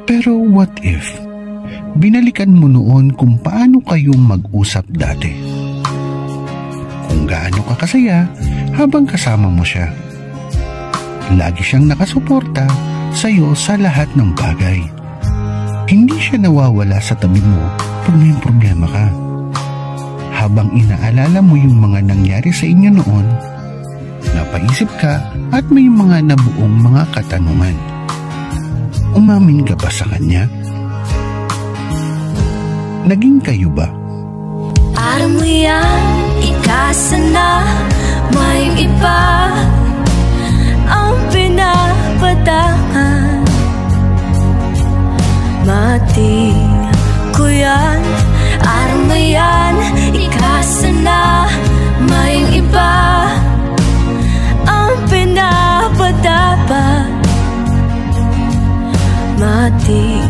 Pero what if binalikan mo noon kung paano kayong mag-usap dati? Kung gaano ka kasaya habang kasama mo siya. Lagi siyang nakasuporta sa'yo sa lahat ng bagay. Hindi siya nawawala sa tabi mo pag may problema ka. Habang inaalala mo yung mga nangyari sa inyo noon, napaisip ka at may mga nabuong mga katanungan. Umamin ka ba sa kanya? Naging kayo ba? Alam mo yan, ikasa na may iba ang pinapatangan. Mati ko yan, alam mo yan, ikasa na may iba ang pinapadapat. Mati